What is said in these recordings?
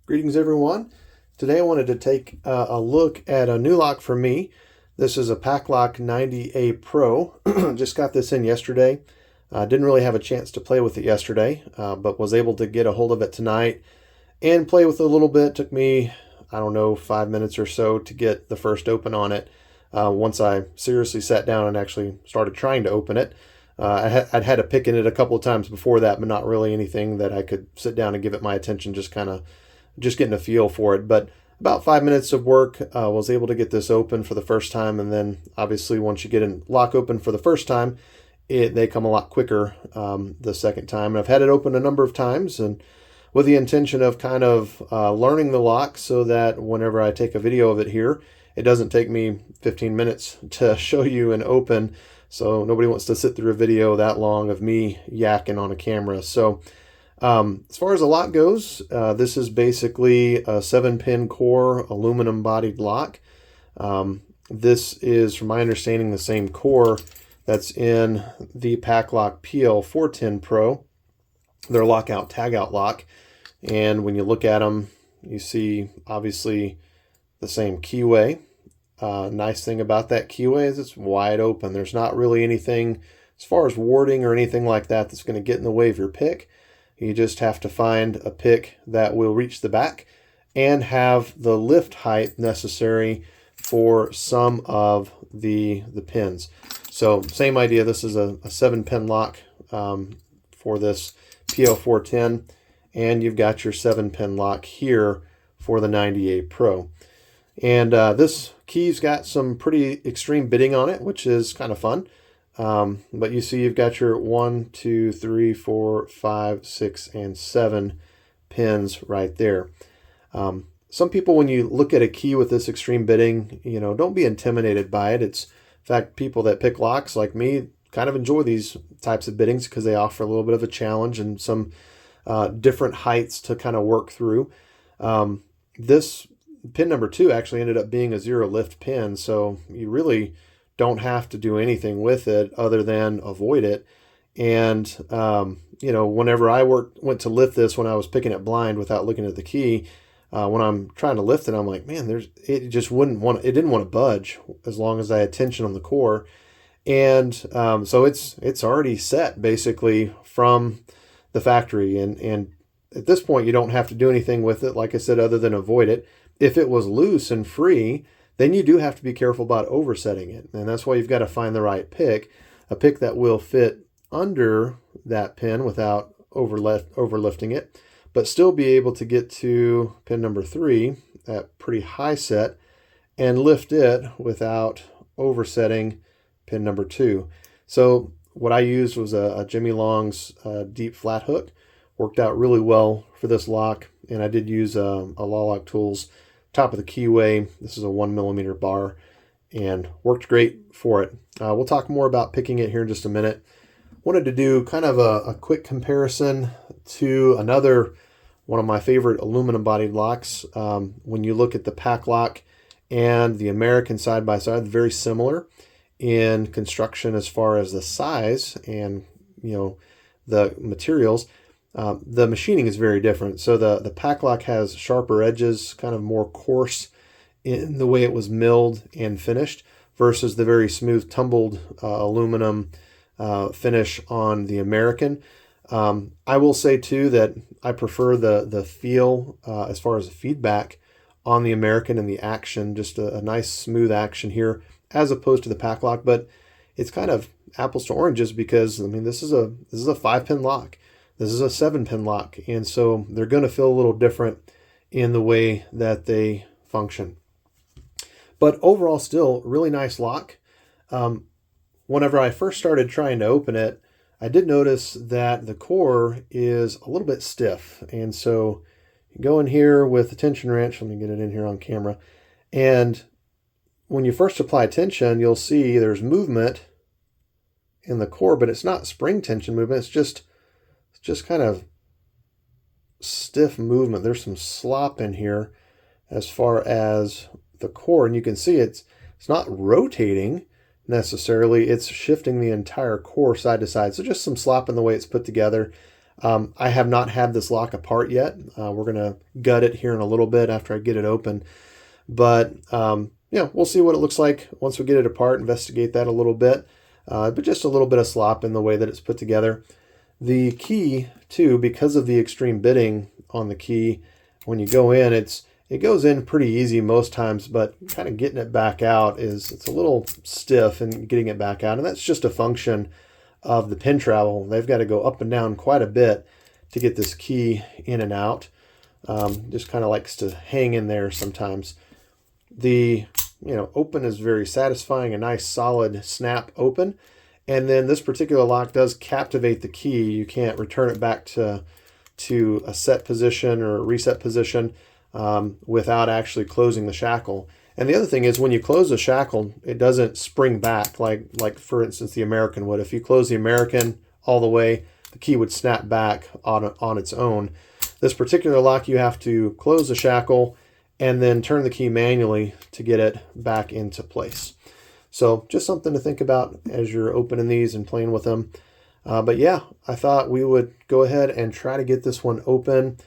Greetings everyone. Today I wanted to take a look at a new lock for me. This is a Paclock 90A-Pro. Just got this in yesterday. Didn't really have a chance to play with it yesterday, but was able to get a hold of it tonight and play with it a little bit. Took me, I don't know, 5 minutes or so to get the first open on it. Once I seriously sat down and actually started trying to open it. I'd had a pick in it a couple of times before that, but not really anything that I could sit down and give it my attention, just getting a feel for it. But about 5 minutes of work, was able to get this open for the first time. And then obviously once you get a lock open for the first time, they come a lot quicker the second time. And I've had it open a number of times, and with the intention of kind of learning the lock so that whenever I take a video of it here, it doesn't take me 15 minutes to show you and open. So nobody wants to sit through a video that long of me yakking on a camera. So as far as the lock goes, this is basically a 7-pin core aluminum bodied lock. This is, from my understanding, the same core that's in the Paclock PL410 Pro, their lockout tagout lock. And when you look at them, you see obviously the same keyway. Nice thing about that keyway is it's wide open. There's not really anything as far as warding or anything like that that's going to get in the way of your pick. You just have to find a pick that will reach the back and have the lift height necessary for some of the pins. So same idea. This is a 7-pin lock for this PL410, and you've got your 7-pin lock here for the 90A-Pro. And this key's got some pretty extreme bitting on it, which is kind of fun. But you see you've got your 1, 2, 3, 4, 5, 6, and 7 pins right there. Some people, when you look at a key with this extreme bitting, don't be intimidated by it. In fact, people that pick locks like me kind of enjoy these types of bittings because they offer a little bit of a challenge and some different heights to kind of work through. This pin number 2 actually ended up being a 0 lift pin, so you really don't have to do anything with it other than avoid it. And whenever I went to lift this, when I was picking it blind without looking at the key, when I'm trying to lift it, I'm like, man, it didn't want to budge as long as I had tension on the core. And so it's already set basically from the factory, and at this point you don't have to do anything with it, like I said, other than avoid it. If it was loose and free, then you do have to be careful about oversetting it. And that's why you've got to find the right pick, a pick that will fit under that pin without overlifting it, but still be able to get to pin number 3 at pretty high set and lift it without oversetting pin number 2. So what I used was a Jimmy Long's deep flat hook. Worked out really well for this lock, and I did use a Locksports Tools top of the keyway. This is a 1mm bar, and worked great for it. We'll talk more about picking it here in just a minute. Wanted to do kind of a quick comparison to another one of my favorite aluminum bodied locks. When you look at the Paclock and the American side by side, very similar in construction as far as the size and the materials. The machining is very different. So the Paclock has sharper edges, kind of more coarse in the way it was milled and finished, versus the very smooth tumbled aluminum finish on the American. I will say too that I prefer the feel as far as the feedback on the American and the action, just a nice smooth action here as opposed to the Paclock. But it's kind of apples to oranges because this is a 5-pin lock. This is a 7-pin lock, and so they're going to feel a little different in the way that they function. But overall, still really nice lock. Whenever I first started trying to open it, I did notice that the core is a little bit stiff, and so you go in here with a tension wrench. Let me get it in here on camera. And when you first apply tension, you'll see there's movement in the core, but it's not spring tension movement. It's just kind of stiff movement. There's some slop in here as far as the core, and you can see it's not rotating necessarily, it's shifting the entire core side to side. So just some slop in the way it's put together. I have not had this lock apart yet. We're going to gut it here in a little bit after I get it open. But yeah, we'll see what it looks like once we get it apart, investigate that a little bit. But just a little bit of slop in the way that it's put together. The key, too, because of the extreme bitting on the key, when you go in, it goes in pretty easy most times, but kind of getting it back out it's a little stiff and getting it back out. And that's just a function of the pin travel. They've got to go up and down quite a bit to get this key in and out. Just kind of likes to hang in there sometimes. The open is very satisfying, a nice solid snap open. And then this particular lock does captivate the key. You can't return it back to a set position or a reset position without actually closing the shackle. And the other thing is when you close the shackle, it doesn't spring back like for instance the American would. If you close the American all the way, the key would snap back on its own. This particular lock, you have to close the shackle and then turn the key manually to get it back into place. So just something to think about as you're opening these and playing with them. But yeah, I thought we would go ahead and try to get this one open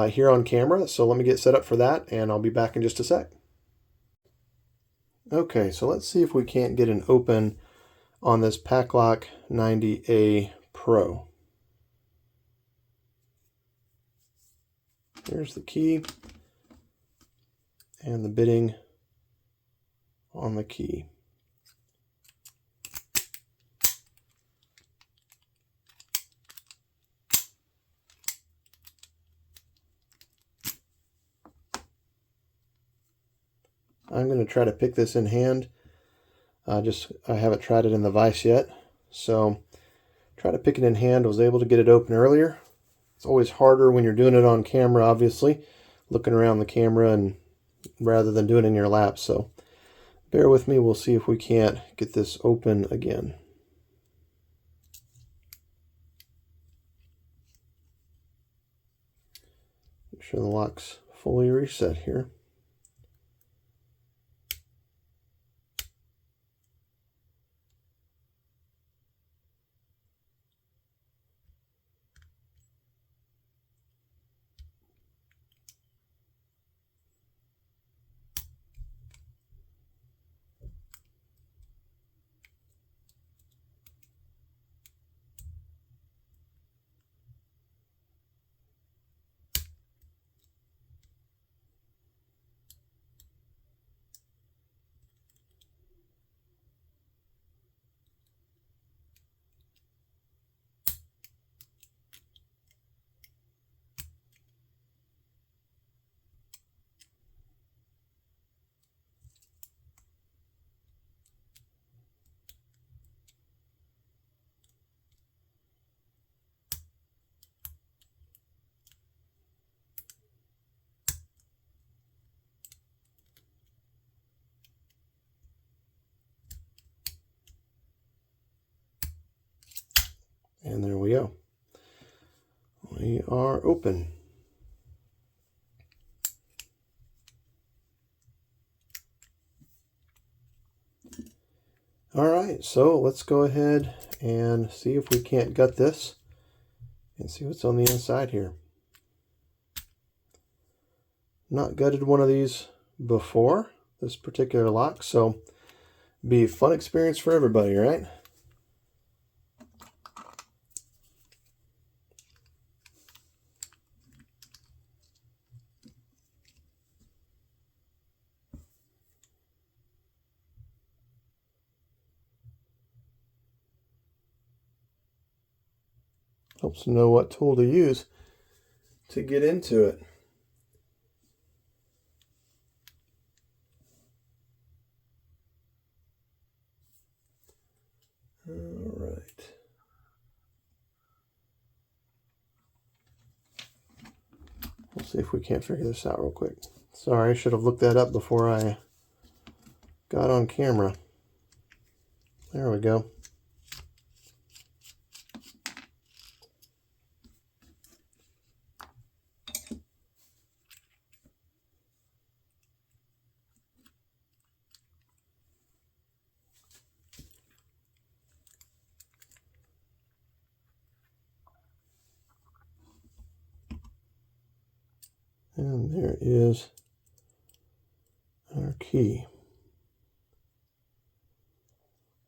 here on camera. So let me get set up for that, and I'll be back in just a sec. Okay, so let's see if we can't get an open on this Paclock 90A-Pro. Here's the key and the bitting on the key. I'm going to try to pick this in hand. I haven't tried it in the vise yet. So try to pick it in hand. I was able to get it open earlier. It's always harder when you're doing it on camera, obviously, looking around the camera and rather than doing it in your lap. So bear with me. We'll see if we can't get this open again. Make sure the lock's fully reset here. And there we go. We are open. All right, so let's go ahead and see if we can't gut this and see what's on the inside here. Not gutted one of these before, this particular lock, so be a fun experience for everybody, right? Helps to know what tool to use to get into it. All right. We'll see if we can't figure this out real quick. Sorry, I should have looked that up before I got on camera. There we go. And there is our key.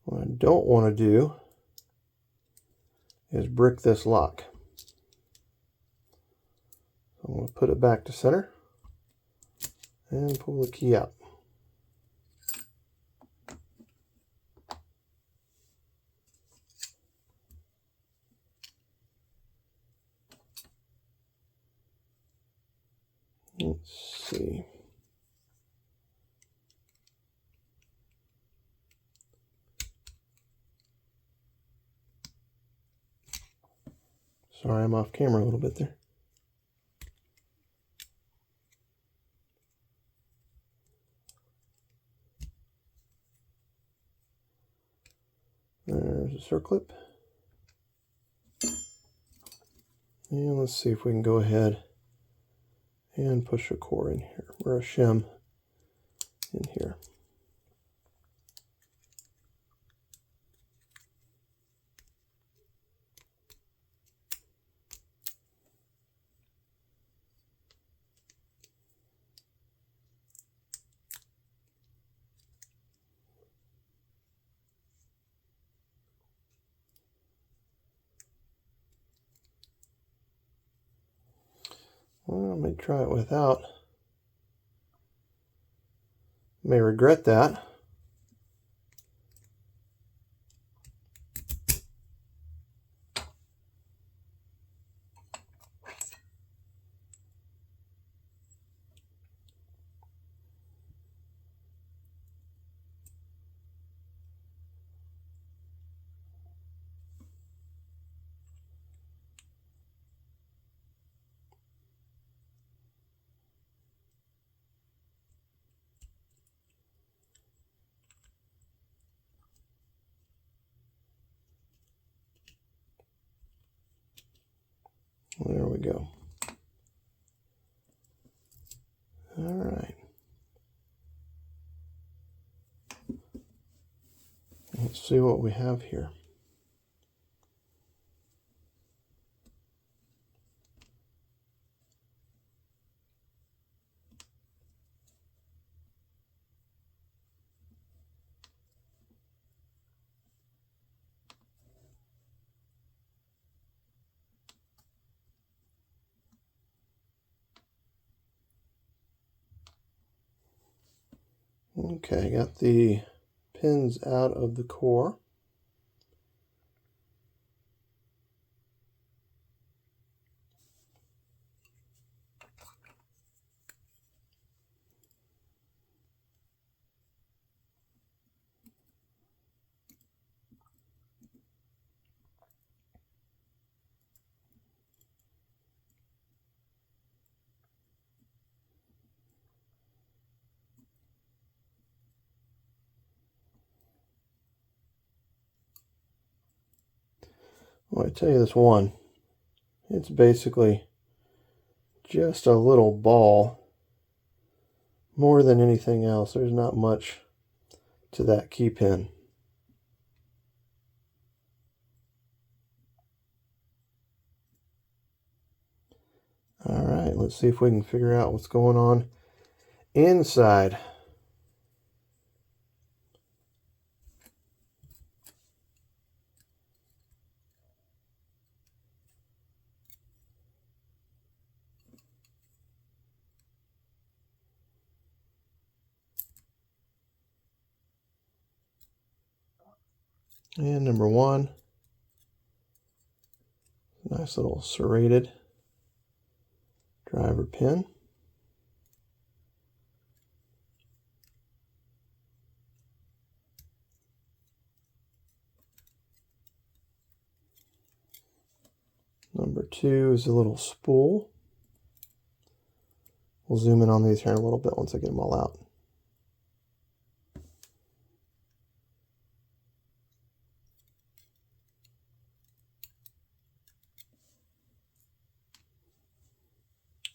What I don't want to do is brick this lock. I'm going to put it back to center and pull the key out. Let's see. Sorry, I'm off camera a little bit there. There's a circlip. And let's see if we can go ahead and push a core in here, or a shim in here. Well, I may try it without. May regret that. There we go. All right. Let's see what we have here. Okay, got the pins out of the core. Well, I tell you this one, it's basically just a little ball more than anything else. There's not much to that key pin. All right, let's see if we can figure out what's going on inside. And number one, nice little serrated driver pin. Number two is a little spool. We'll zoom in on these here in a little bit once I get them all out.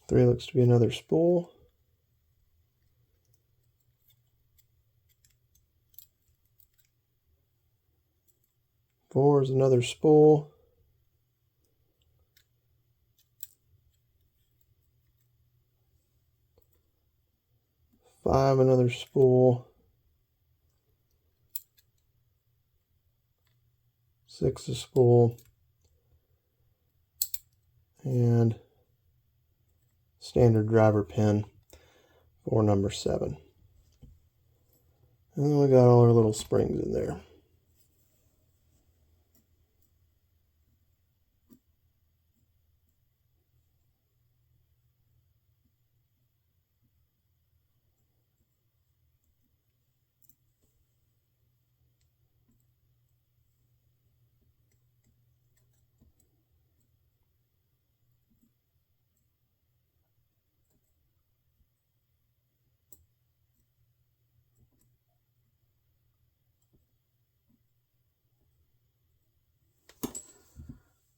Three looks to be another spool. Four is another spool. 5 another spool, 6 a spool, and standard driver pin for number 7. And then we got all our little springs in there.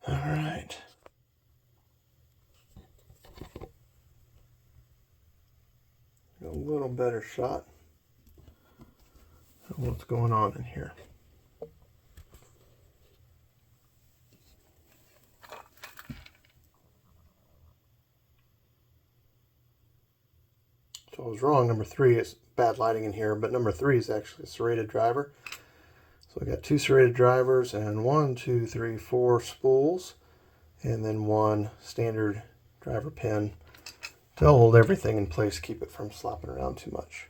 All right. A little better shot of what's going on in here. So I was wrong. Number 3 is bad lighting in here, but number 3 is actually a serrated driver. So I got 2 serrated drivers and 1, 2, 3, 4 spools, and then 1 standard driver pin to hold everything in place, keep it from slopping around too much.